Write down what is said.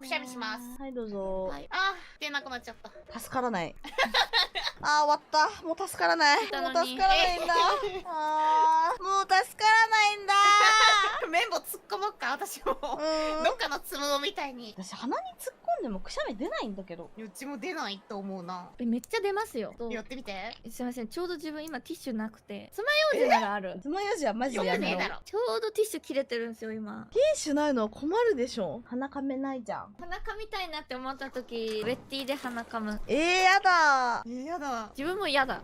くしゃみします。はい、どうぞ。はい。あー、出なくなっちゃった。助からない。あー、終わった。もう助からない。もう助からないんだ。あー、もう助からないんだ。綿棒突っ込もうか、私も。どっかのつむどみたいに。私、鼻に突っ込んでもくしゃみ出ないんだけど。うちも出ないと思うな。めっちゃ出ますよ。やってみて。すいません、ちょうど自分今ティッシュなくて。爪楊枝ならある。つまようじはマジでやめろ。ティよくねえだろ。ちょうどティッシュ切れてるんですよ、今。ッシュないのは困るでしょ。鼻かめないじゃん。鼻かみたいなって思った時、ウェッティで鼻かむ。やだ。やだ。自分も嫌だ。